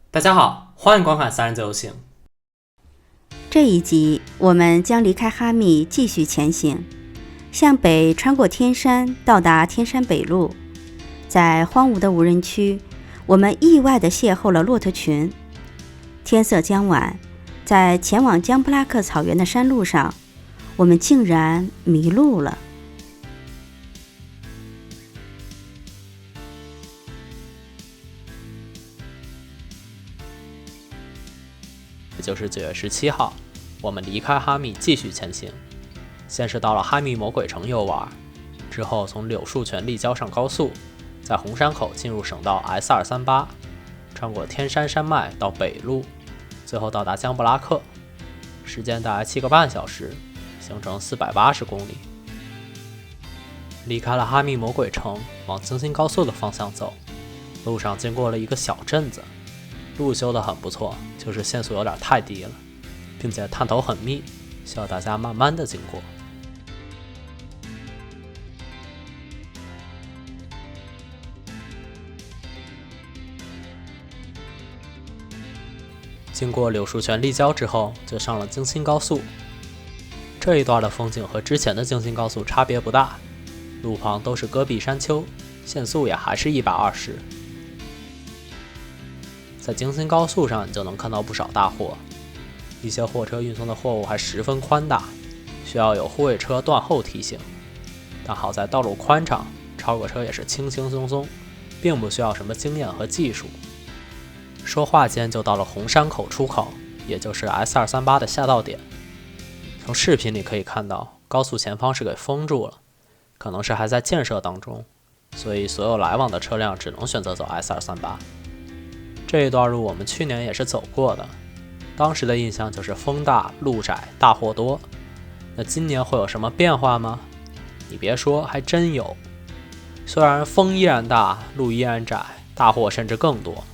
大家好，欢迎观看三人自由行。这一集我们将离开哈密继续前行，向北穿过天山，到达天山北路。在荒芜的无人区，我们意外地邂逅了骆驼群。天色将晚，在前往江布拉克草原的山路上，我们竟然迷路了。也就是9月17号，我们离开哈密继续前行。先是到了哈密魔鬼城游玩，之后从柳树泉立交上高速，在红山口进入省道 S238， 穿过天山山脉到北路，最后到达江布拉克，时间大概7个半小时，行程480公里。离开了哈密魔鬼城，往京新高速的方向走，路上经过了一个小镇子，路修得很不错，就是限速有点太低了，并且探头很密，需要大家慢慢的经过。经过柳树泉立交之后，就上了京新高速。这一段的风景和之前的京新高速差别不大，路旁都是戈壁山丘，限速也还是120。在京新高速上，你就能看到不少大货，一些货车运送的货物还十分宽大，需要有护卫车断后提醒。但好在道路宽敞，超过车也是轻轻松松，并不需要什么经验和技术。说话间就到了红山口出口，也就是 S238 的下到点。从视频里可以看到，高速前方是给封住了，可能是还在建设当中，所以所有来往的车辆只能选择走 S238。这一段路我们去年也是走过的，当时的印象就是风大路窄大货多。那今年会有什么变化吗？你别说，还真有。虽然风依然大，路依然窄，大货甚至更多，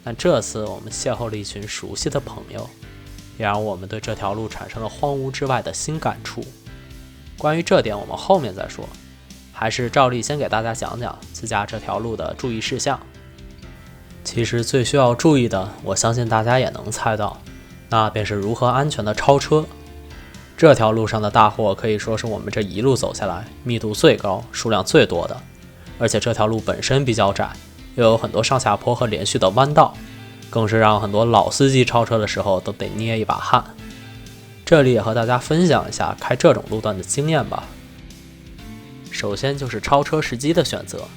但这次我们邂逅了一群熟悉的朋友，也让我们对这条路产生了荒芜之外的新感触。关于这点我们后面再说，还是照例先给大家讲讲自驾这条路的注意事项。其实最需要注意的，我相信大家也能猜到，那便是如何安全的超车。这条路上的大货可以说是我们这一路走下来密度最高、数量最多的，而且这条路本身比较窄，又有很多上下坡和连续的弯道，更是让很多老司机超车的时候都得捏一把汗。这里也和大家分享一下开这种路段的经验吧。首先就是超车时机的选择，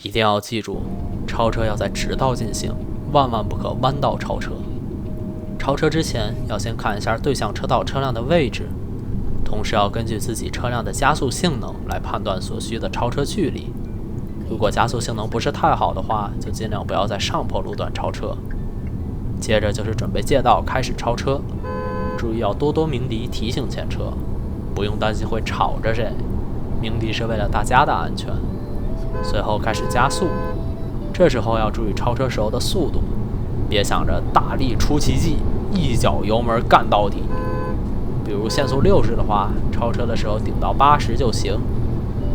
一定要记住，超车要在直道进行，万万不可弯道超车。超车之前要先看一下对向车道车辆的位置，同时要根据自己车辆的加速性能来判断所需的超车距离。如果加速性能不是太好的话，就尽量不要在上坡路段超车。接着就是准备借道开始超车，注意要多多鸣笛提醒前车，不用担心会吵着谁，鸣笛是为了大家的安全。随后开始加速，这时候要注意超车时候的速度，别想着大力出奇迹，一脚油门干到底。比如限速60的话，超车的时候顶到80就行，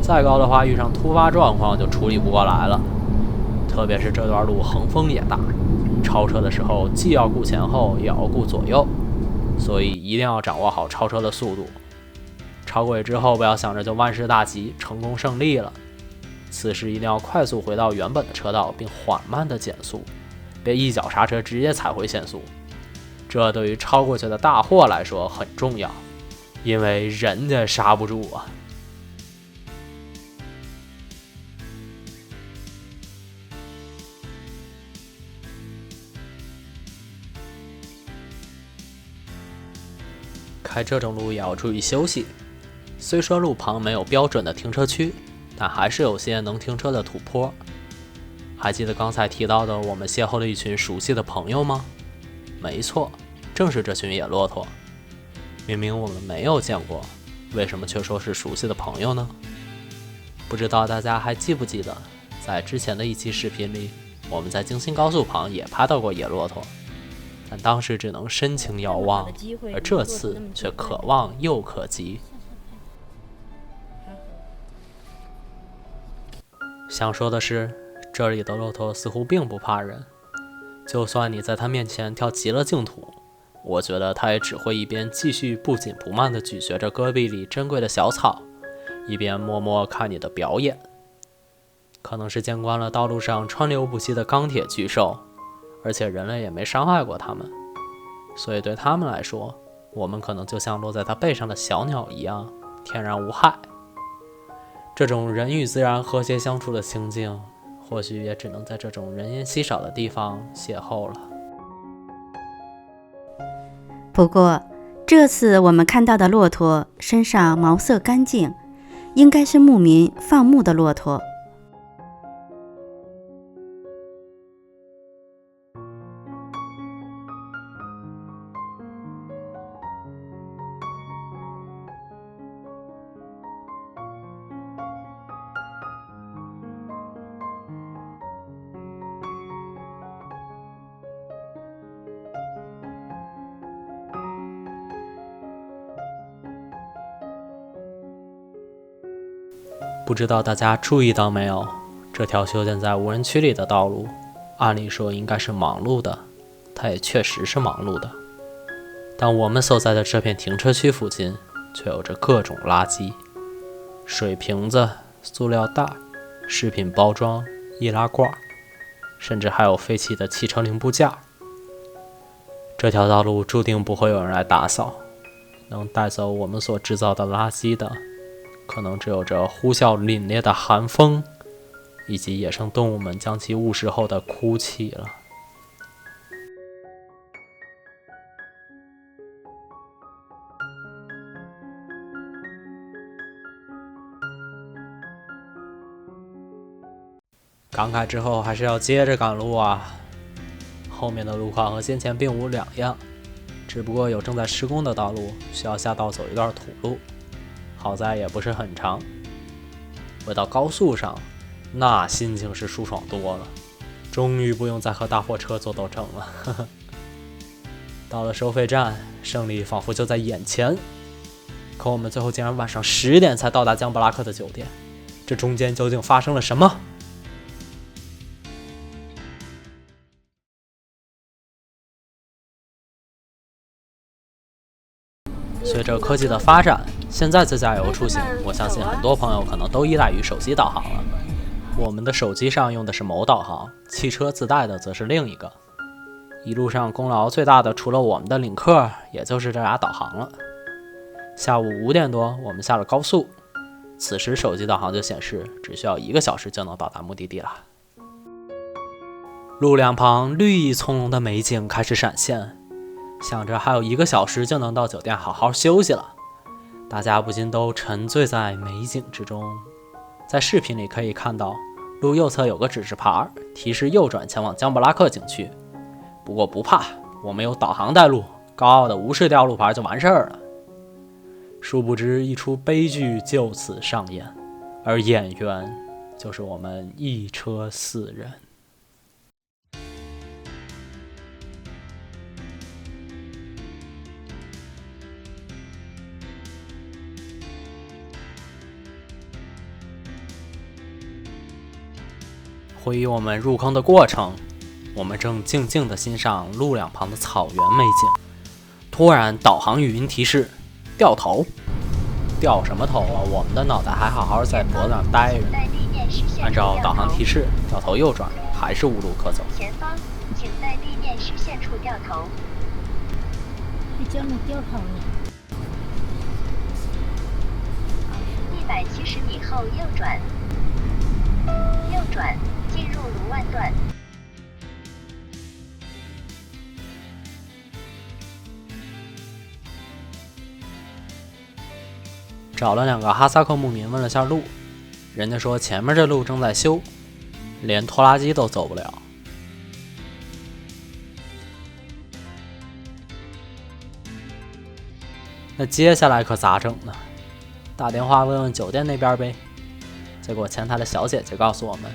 再高的话遇上突发状况就处理不过来了。特别是这段路横风也大，超车的时候既要顾前后也要顾左右，所以一定要掌握好超车的速度。超轨之后不要想着就万事大吉成功胜利了，此时一定要快速回到原本的车道，并缓慢的减速，别一脚刹车直接踩回限速。这对于超过去的大货来说很重要，因为人家刹不住啊。开这种路也要注意休息，虽说路旁没有标准的停车区，但还是有些能停车的土坡。还记得刚才提到的我们邂逅了一群熟悉的朋友吗？没错，正是这群野骆驼。明明我们没有见过，为什么却说是熟悉的朋友呢？不知道大家还记不记得，在之前的一期视频里，我们在京新高速旁也拍到过野骆驼，但当时只能深情遥望，而这次却可望又可及。想说的是，这里的骆驼似乎并不怕人，就算你在他面前跳极了净土，我觉得他也只会一边继续不紧不慢地咀嚼着戈壁里珍贵的小草，一边默默看你的表演。可能是见惯了道路上川流不息的钢铁巨兽，而且人类也没伤害过他们，所以对他们来说，我们可能就像落在他背上的小鸟一样，天然无害。这种人与自然和谐相处的情境，或许也只能在这种人烟稀少的地方邂逅了。不过，这次我们看到的骆驼身上毛色干净，应该是牧民放牧的骆驼。不知道大家注意到没有，这条修建在无人区里的道路，按理说应该是忙碌的，它也确实是忙碌的。但我们所在的这片停车区附近，却有着各种垃圾：水瓶子、塑料袋、食品包装、易拉罐，甚至还有废弃的汽车零部件。这条道路注定不会有人来打扫，能带走我们所制造的垃圾的，可能只有这呼啸凛冽的寒风，以及野生动物们将其误食后的哭泣了。感慨之后还是要接着赶路啊！后面的路况和先前并无两样，只不过有正在施工的道路需要下道走一段土路，好在也不是很长。回到高速上，那心情是舒爽多了，终于不用再和大货车做斗争了。到了收费站，胜利仿佛就在眼前。可我们最后竟然晚上10点才到达江布拉克的酒店，这中间究竟发生了什么？随着科技的发展，现在自驾游出行，我相信很多朋友可能都依赖于手机导航了。我们的手机上用的是某导航，汽车自带的则是另一个。一路上功劳最大的，除了我们的领克，也就是这俩导航了。下午5点多，我们下了高速，此时手机导航就显示只需要1个小时就能到达目的地了。路两旁绿意葱茏的美景开始闪现，想着还有1个小时就能到酒店好好休息了，大家不禁都沉醉在美景之中。在视频里可以看到，路右侧有个指示牌，提示右转前往江布拉克景区。不过不怕，我们有导航带路，高傲的无视掉路牌就完事儿了。殊不知一出悲剧就此上演，而演员就是我们一车4人。回忆我们入坑的过程，我们正静静地欣赏路两旁的草原美景，突然导航语音提示掉头。掉什么头啊？我们的脑袋还好好在脖子上待着。按照导航提示掉头右转，还是无路可走。前方请在地面实线处掉头。还叫你掉头呢。 170米后右转，右转进入卢万段。找了2个哈萨克牧民问了下路，人家说前面这路正在修，连拖拉机都走不了。那接下来可咋整呢？打电话问问酒店那边呗。结果前台的小姐姐告诉我们，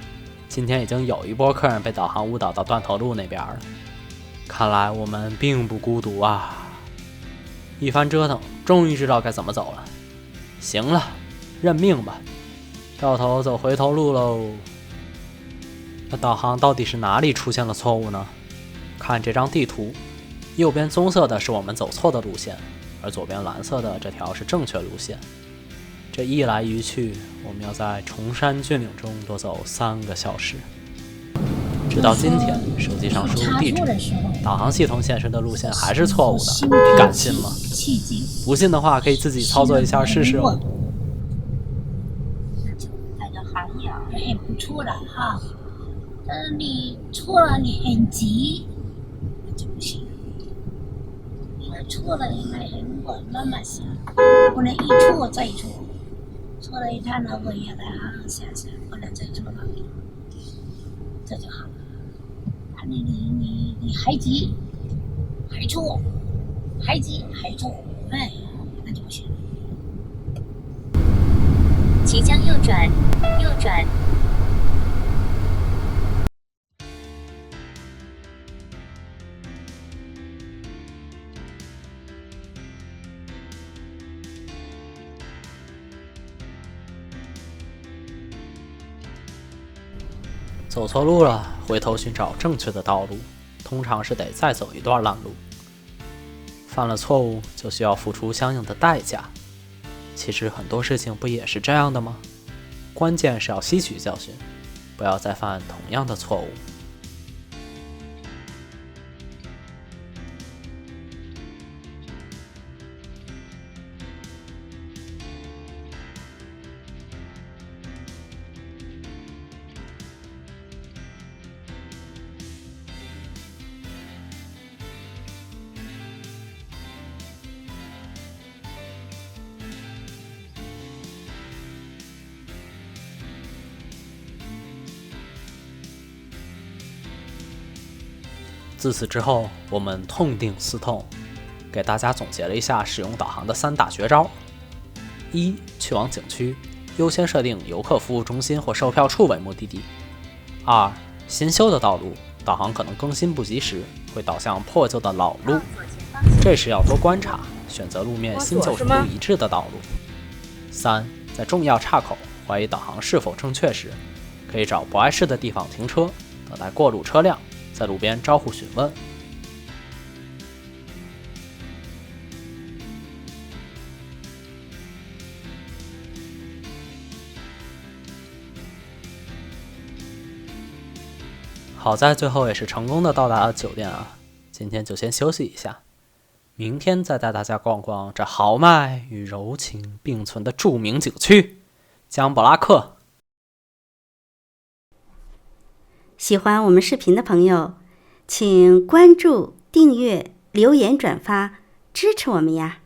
今天已经有一波客人被导航误导到断头路那边了。看来我们并不孤独啊！一番折腾，终于知道该怎么走了。行了，认命吧，掉头走回头路喽。那导航到底是哪里出现了错误呢？看这张地图，右边棕色的是我们走错的路线，而左边蓝色的这条是正确路线。这一来一去，我们要在崇山峻岭中多走3个小时。直到今天，手机上输入地址，导航系统显示的路线还是错误的，你敢信吗？不信的话，可以自己操作一下试试哦。带着行业也不错了哈，但是你错了，你很急，那就不行。错了应该很稳，慢慢想，不能一错再错，错了一趟呢，稳下来啊，想想不能再错了，这就好了。你还急还错，还急还错，哎，那就不行。即将右转，右转。走错路了，回头寻找正确的道路，通常是得再走一段烂路。犯了错误就需要付出相应的代价。其实很多事情不也是这样的吗？关键是要吸取教训，不要再犯同样的错误。自此之后，我们痛定思痛，给大家总结了一下使用导航的3大绝招：一、去往景区，优先设定游客服务中心或售票处为目的地；二、新修的道路，导航可能更新不及时，会导向破旧的老路，这时要多观察，选择路面新旧程度一致的道路；三、在重要岔口怀疑导航是否正确时，可以找不碍事的地方停车，等待过路车辆，在路边招呼询问。好在最后也是成功的到达了酒店啊，今天就先休息一下，明天再带大家逛逛这豪迈与柔情并存的著名景区江布拉克。喜欢我们视频的朋友，请关注、订阅、留言、转发，支持我们呀！